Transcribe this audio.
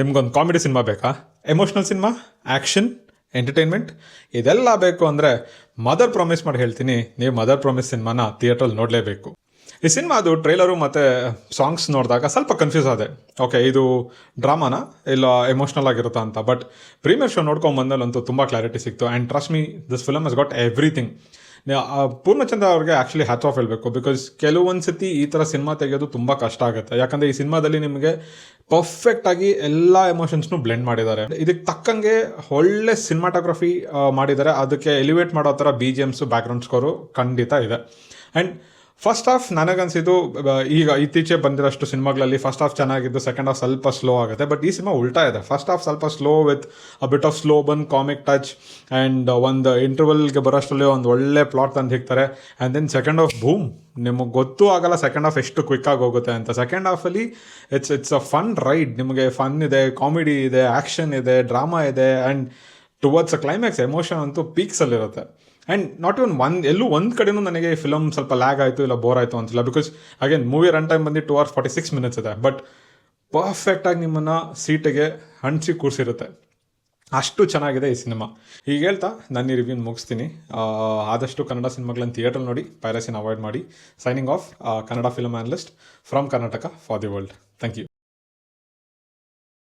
ನಿಮ್ಗೊಂದು comedy cinema ಬೇಕಾ, emotional cinema, action, entertainment ಇದೆಲ್ಲ ಬೇಕು ಅಂದರೆ ಮದರ್ ಪ್ರಾಮಿಸ್ ಮಾಡಿ ಹೇಳ್ತೀನಿ, ನೀವು ಮದರ್ ಪ್ರಾಮಿಸ್ ಸಿನಿಮಾನ ಥಿಯೇಟ್ರಲ್ಲಿ ನೋಡಲೇಬೇಕು. ಈ ಸಿನಿಮಾ ಅದು ಟ್ರೈಲರು ಮತ್ತು ಸಾಂಗ್ಸ್ ನೋಡಿದಾಗ ಸ್ವಲ್ಪ ಕನ್ಫ್ಯೂಸ್ ಆದೆ. ಓಕೆ, ಇದು ಡ್ರಾಮಾನ ಇಲ್ಲ ಎಮೋಷ್ನಲ್ ಆಗಿರುತ್ತಾ ಅಂತ. ಬಟ್ ಪ್ರೀಮಿಯರ್ ಶೋ ನೋಡ್ಕೊಂಬಂದಲ್ಲಂತೂ ತುಂಬ ಕ್ಲಾರಿಟಿ ಸಿಕ್ತು. And trust me, this film has got everything. Purnachandra ಅವ್ರಿಗೆ ಆ್ಯಕ್ಚುಲಿ ಹ್ಯಾಟ್ಸ್ ಆಫ್ ಹೇಳಬೇಕು. ಬಿಕಾಸ್ ಕೆಲವೊಂದು ಸತಿ ಈ ಥರ ಸಿನಿಮಾ ತೆಗೆಯೋದು ತುಂಬ ಕಷ್ಟ ಆಗುತ್ತೆ. ಯಾಕಂದರೆ ಈ ಸಿನಿಮಾದಲ್ಲಿ ನಿಮಗೆ ಪರ್ಫೆಕ್ಟಾಗಿ ಎಲ್ಲ ಎಮೋಷನ್ಸ್ನು ಬ್ಲೆಂಡ್ ಮಾಡಿದ್ದಾರೆ. ಇದಕ್ಕೆ ತಕ್ಕಂಗೆ ಒಳ್ಳೆ ಸಿನಿಮಾಟೋಗ್ರಫಿ ಮಾಡಿದ್ದಾರೆ. ಅದಕ್ಕೆ ಎಲಿವೇಟ್ ಮಾಡೋ ಥರ BGMs, ಬ್ಯಾಕ್ಗ್ರೌಂಡ್ ಸ್ಕೋರು ಖಂಡಿತ ಇದೆ. ಆ್ಯಂಡ್ ಫಸ್ಟ್ ಹಾಫ್ ನನಗನ್ಸಿದ್ದು, ಈಗ ಇತ್ತೀಚೆ ಬಂದಿರೋಷ್ಟು ಸಿನಿಮಾಗಳಲ್ಲಿ ಫಸ್ಟ್ ಹಾಫ್ ಚೆನ್ನಾಗಿದ್ದು ಸೆಕೆಂಡ್ ಹಾಫ್ ಸ್ವಲ್ಪ ಸ್ಲೋ ಆಗುತ್ತೆ. ಬಟ್ ಈ ಸಿನಿಮಾ ಉಲ್ಟಾ ಇದೆ. ಫಸ್ಟ್ ಹಾಫ್ ಸ್ವಲ್ಪ slow with a bit of slow burn comic touch, and ಒಂದು ಇಂಟರ್ವಲ್ಗೆ ಬರೋಷ್ಟರಲ್ಲಿ ಒಂದು ಒಳ್ಳೆ ಪ್ಲಾಟ್ ತಂದು ಹಿಕ್ತಾರೆ. And then second half boom, ನಿಮಗೆ ಗೊತ್ತೂ ಆಗಲ್ಲ ಸೆಕೆಂಡ್ ಹಾಫ್ ಎಷ್ಟು ಕ್ವಿಕ್ಕಾಗಿ ಹೋಗುತ್ತೆ ಅಂತ. ಸೆಕೆಂಡ್ ಹಾಫಲ್ಲಿ ಇಟ್ಸ್ ಅ ಫನ್ ರೈಡ್. ನಿಮಗೆ ಫನ್ ಇದೆ, ಕಾಮಿಡಿ ಇದೆ, ಆ್ಯಕ್ಷನ್ ಇದೆ, ಡ್ರಾಮಾ ಇದೆ, and towards a climax emotion ಅಂತೂ ಪೀಕ್ಸಲ್ಲಿರುತ್ತೆ. ಆ್ಯಂಡ್ ನಾಟ್ ಇವನ್ ಎಲ್ಲೂ ಒಂದು ಕಡೆನೂ ನನಗೆ ಈ ಫಿಲಮ್ ಸ್ವಲ್ಪ ಲ್ಯಾಗ್ ಆಯಿತು ಇಲ್ಲ ಬೋರ್ ಆಯಿತು ಅಂತಿಲ್ಲ. Because again movie run time ಬಂದು 2 hours 46 minutes ಇದೆ. ಬಟ್ ಪರ್ಫೆಕ್ಟಾಗಿ ನಿಮ್ಮನ್ನು ಸೀಟಿಗೆ ಹಂಚಿ ಕೂರಿಸಿರುತ್ತೆ. ಅಷ್ಟು ಚೆನ್ನಾಗಿದೆ ಈ ಸಿನಿಮಾ. ಈಗ ಹೇಳ್ತಾ ನಾನು ಈ ರಿವ್ಯೂನ ಮುಗಿಸ್ತೀನಿ. ಆದಷ್ಟು ಕನ್ನಡ ಸಿನಿಮಾಗಳನ್ನು ಥಿಯೇಟ್ರಲ್ಲಿ ನೋಡಿ, ಪೈರಸಿನ ಅವಾಯ್ಡ್ ಮಾಡಿ. Signing off, Kannada film analyst from Karnataka for the world. Thank you.